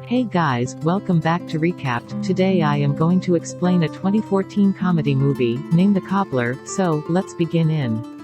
Hey guys, welcome back to Recapped. Today I am going to explain a 2014 comedy movie, named The Cobbler, so, let's begin in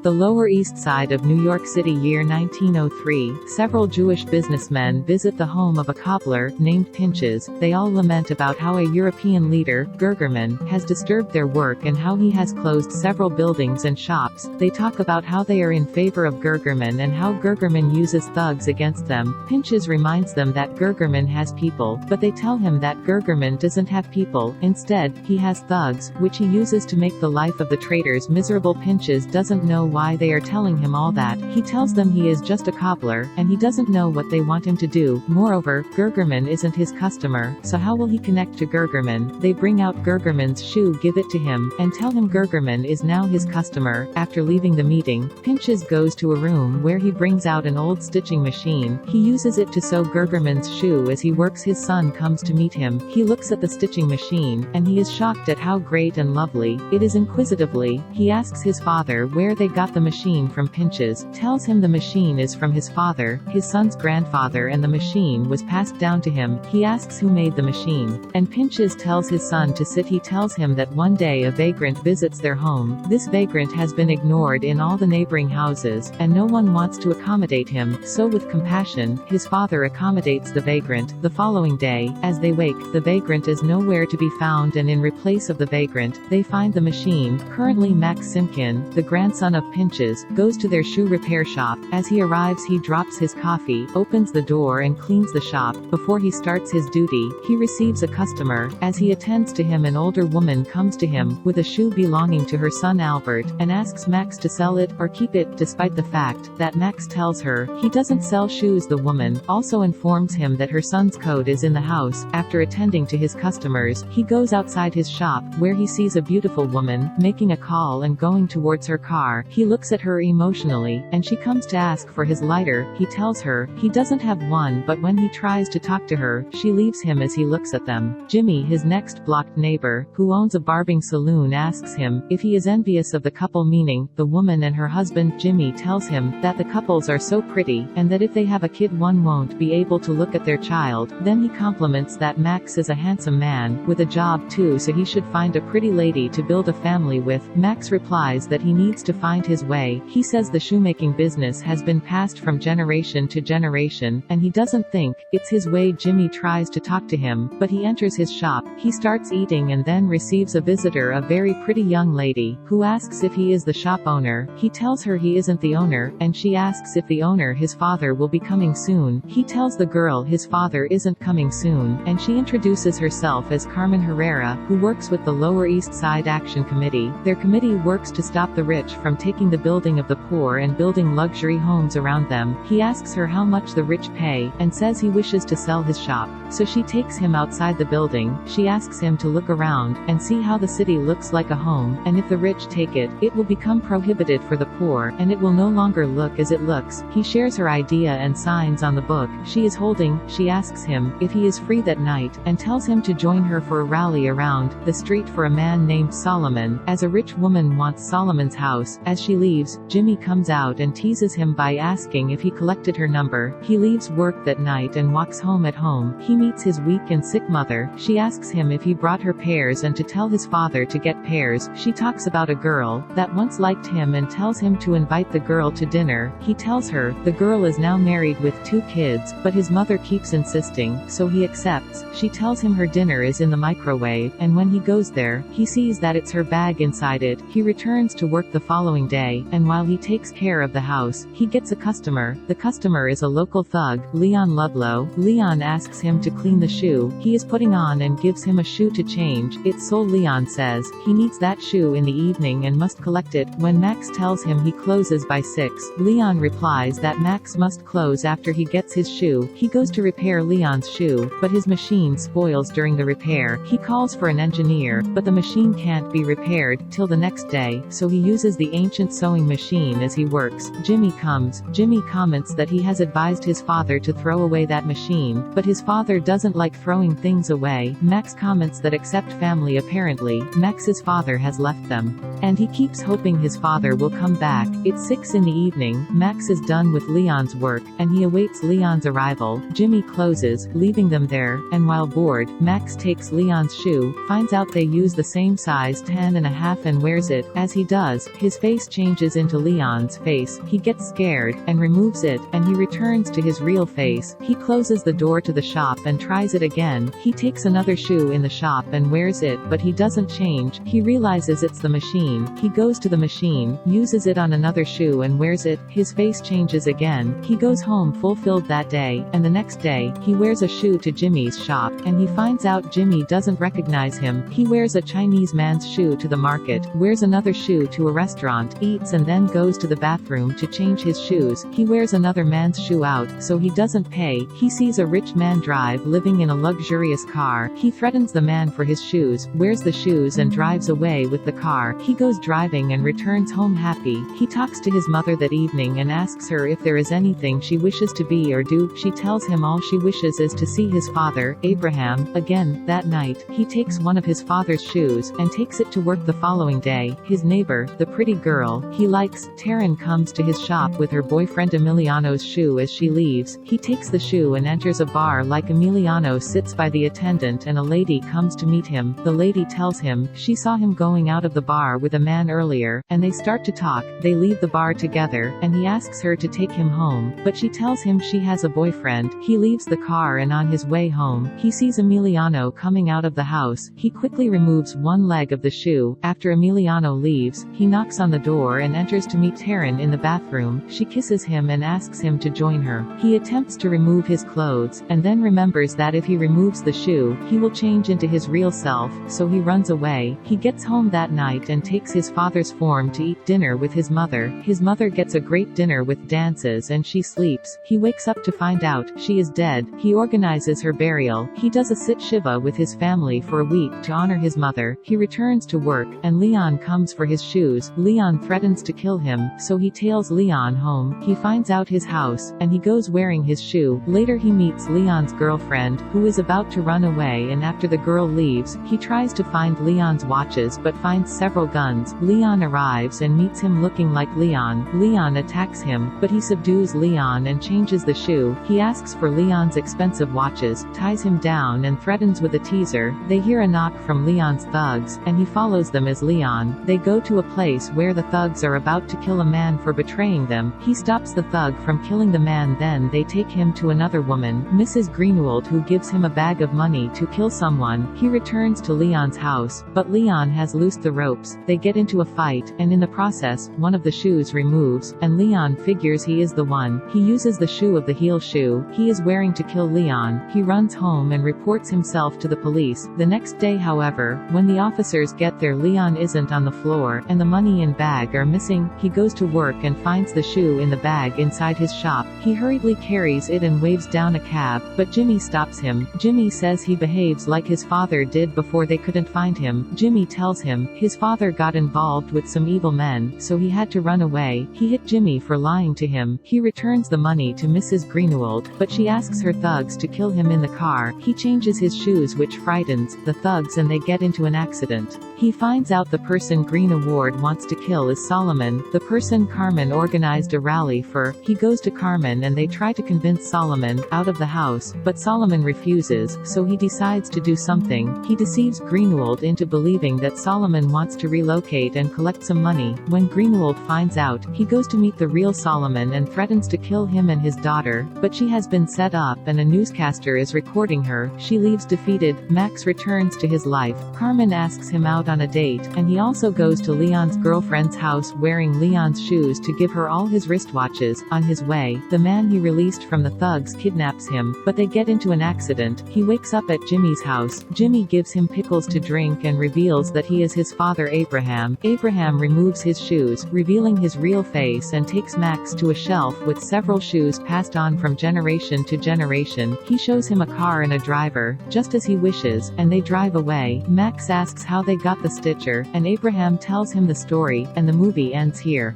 the Lower East Side of New York City, year 1903, several Jewish businessmen visit the home of a cobbler, named Pinches. They all lament about how a European leader, Gergerman, has disturbed their work and how he has closed several buildings and shops. They talk about how they are in favor of Gergerman and how Gergerman uses thugs against them. Pinches reminds them that Gergerman has people, but they tell him that Gergerman doesn't have people, instead, he has thugs, which he uses to make the life of the traders miserable. Pinches doesn't know why they are telling him all that. He tells them he is just a cobbler, and he doesn't know what they want him to do. Moreover, Gergerman isn't his customer, so how will he connect to Gergerman? They bring out Gergerman's shoe, give it to him, and tell him Gergerman is now his customer. After leaving the meeting, Pinches goes to a room where he brings out an old stitching machine. He uses it to sew Gergerman's shoe as he works. His son comes to meet him. He looks at the stitching machine, and he is shocked at how great and lovely it is. Inquisitively, he asks his father where they got the machine from. Pinches tells him the machine is from his father, his son's grandfather, and the machine was passed down to him. He asks who made the machine, and Pinches tells his son to sit. He tells him that one day a vagrant visits their home. This vagrant has been ignored in all the neighboring houses, and no one wants to accommodate him, so with compassion, his father accommodates the vagrant. The following day, as they wake, the vagrant is nowhere to be found, and in replace of the vagrant, they find the machine. Currently, Max Simkin, the grandson of Pinches, goes to their shoe repair shop. As he arrives, he drops his coffee, opens the door and cleans the shop. Before he starts his duty, he receives a customer. As he attends to him, an older woman comes to him, with a shoe belonging to her son Albert, and asks Max to sell it, or keep it, despite the fact that Max tells her he doesn't sell shoes. The woman also informs him that her son's coat is in the house. After attending to his customers, he goes outside his shop, where he sees a beautiful woman, making a call and going towards her car. He looks at her emotionally, and she comes to ask for his lighter. He tells her he doesn't have one, but when he tries to talk to her, she leaves him as he looks at them. Jimmy, his next blocked neighbor, who owns a barbing saloon, asks him if he is envious of the couple, meaning the woman and her husband. Jimmy tells him that the couples are so pretty, and that if they have a kid, one won't be able to look at their child. Then he compliments that Max is a handsome man, with a job too, so he should find a pretty lady to build a family with. Max replies that he needs to find his way. He says the shoemaking business has been passed from generation to generation, and he doesn't think it's his way. Jimmy tries to talk to him, but he enters his shop. He starts eating and then receives a visitor, a very pretty young lady, who asks if he is the shop owner. He tells her he isn't the owner, and she asks if the owner, his father, will be coming soon. He tells the girl his father isn't coming soon, and she introduces herself as Carmen Herrera, who works with the Lower East Side Action Committee. Their committee works to stop the rich from taking the building of the poor and building luxury homes around them. He asks her how much the rich pay, and says he wishes to sell his shop. So she takes him outside the building. She asks him to look around, and see how the city looks like a home, and if the rich take it, it will become prohibited for the poor, and it will no longer look as it looks. He shares her idea and signs on the book she is holding. She asks him if he is free that night, and tells him to join her for a rally around the street for a man named Solomon, as a rich woman wants Solomon's house. As she leaves, Jimmy comes out and teases him by asking if he collected her number. He leaves work that night and walks home. At home, he meets his weak and sick mother. She asks him if he brought her pears and to tell his father to get pears. She talks about a girl that once liked him and tells him to invite the girl to dinner. He tells her the girl is now married with 2 kids, but his mother keeps insisting, so he accepts. She tells him her dinner is in the microwave, and when he goes there, he sees that it's her bag inside it. He returns to work the following day, and while he takes care of the house, he gets a customer. The customer is a local thug, Leon Ludlow. Leon asks him to clean the shoe he is putting on and gives him a shoe to change. It's so Leon says he needs that shoe in the evening and must collect it. When Max tells him he closes by 6, Leon replies that Max must close after he gets his shoe. He goes to repair Leon's shoe, but his machine spoils during the repair. He calls for an engineer, but the machine can't be repaired till the next day, so he uses the ancient ancient sewing machine as he works. Jimmy comes. Jimmy comments that he has advised his father to throw away that machine, but his father doesn't like throwing things away. Max comments that except family apparently, Max's father has left them. And he keeps hoping his father will come back. It's 6 in the evening, Max is done with Leon's work, and he awaits Leon's arrival. Jimmy closes, leaving them there, and while bored, Max takes Leon's shoe, finds out they use the same size 10.5 and wears it. As he does, his face changes into Leon's face. He gets scared, and removes it, and he returns to his real face. He closes the door to the shop and tries it again. He takes another shoe in the shop and wears it, but he doesn't change. He realizes it's the machine. He goes to the machine, uses it on another shoe and wears it. His face changes again. He goes home fulfilled that day, and the next day, he wears a shoe to Jimmy's shop, and he finds out Jimmy doesn't recognize him. He wears a Chinese man's shoe to the market, wears another shoe to a restaurant, eats and then goes to the bathroom to change his shoes. He wears another man's shoe out, so he doesn't pay. He sees a rich man drive living in a luxurious car. He threatens the man for his shoes, wears the shoes and drives away with the car. He goes driving and returns home happy. He talks to his mother that evening and asks her if there is anything she wishes to be or do. She tells him all she wishes is to see his father, Abraham, again. That night, he takes one of his father's shoes, and takes it to work the following day. His neighbor, the pretty girl he likes, Taryn, comes to his shop with her boyfriend Emiliano's shoe. As she leaves, he takes the shoe and enters a bar. Like Emiliano sits by the attendant and a lady comes to meet him. The lady tells him she saw him going out of the bar with a man earlier, and they start to talk. They leave the bar together, and he asks her to take him home, but she tells him she has a boyfriend. He leaves the car and on his way home, he sees Emiliano coming out of the house. He quickly removes one leg of the shoe. After Emiliano leaves, he knocks on the door and enters to meet Taryn in the bathroom. She kisses him and asks him to join her. He attempts to remove his clothes, and then remembers that if he removes the shoe, he will change into his real self, so he runs away. He gets home that night and takes his father's form to eat dinner with his mother. His mother gets a great dinner with dances and she sleeps. He wakes up to find out she is dead. He organizes her burial. He does a sit shiva with his family for a week to honor his mother. He returns to work, and Leon comes for his shoes. Leon threatens to kill him, so he tails Leon home. He finds out his house, and he goes wearing his shoe. Later he meets Leon's girlfriend, who is about to run away, and after the girl leaves, he tries to find Leon's watches but finds several guns. Leon arrives and meets him looking like Leon. Leon attacks him, but he subdues Leon and changes the shoe. He asks for Leon's expensive watches, ties him down and threatens with a teaser. They hear a knock from Leon's thugs, and he follows them as Leon. They go to a place where the thugs are about to kill a man for betraying them. He stops the thug from killing the man, then they take him to another woman, Mrs. Greenwald, who gives him a bag of money to kill someone. He returns to Leon's house, but Leon has loosed the ropes. They get into a fight, and in the process, one of the shoes removes, and Leon figures he is the one. He uses the shoe of the heel shoe he is wearing to kill Leon. He runs home and reports himself to the police. The next day, however, when the officers get there, Leon isn't on the floor, and the money and bag are missing. He goes to work and finds the shoe in the bag inside his shop. He hurriedly carries it and waves down a cab, but Jimmy stops him. Jimmy says he behaves like his father did before they couldn't find him. Jimmy tells him his father got involved with some evil men, so he had to run away. He hit Jimmy for lying to him. He returns the money to Mrs. Greenwald, but she asks her thugs to kill him in the car. He changes his shoes, which frightens the thugs, and they get into an accident. He finds out the person Green Award wants to kill is Solomon, the person Carmen organized a rally for. He goes to Carmen and they try to convince Solomon out of the house, but Solomon refuses, so he decides to do something. He deceives Greenwald into believing that Solomon wants to relocate and collect some money. When Greenwald finds out, he goes to meet the real Solomon and threatens to kill him and his daughter, but she has been set up and a newscaster is recording her. She leaves defeated. Max returns to his life. Carmen asks him out on a date, and he also goes to Leon's girlfriend's house wearing Leon's shoes to give her all his wristwatches. On his way, the man he released from the thugs kidnaps him, but they get into an accident. He wakes up at Jimmy's house. Jimmy gives him pickles to drink and reveals that he is his father Abraham. Abraham removes his shoes, revealing his real face, and takes Max to a shelf with several shoes passed on from generation to generation. He shows him a car and a driver, just as he wishes, and they drive away. Max asks how they got the stitcher, and Abraham tells him the story, and and the movie ends here.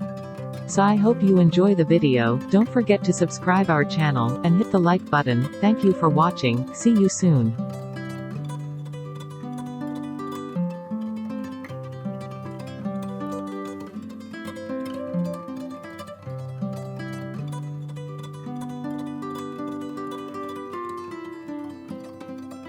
So I hope you enjoy the video. Don't forget to subscribe our channel, and hit the like button. Thank you for watching, see you soon.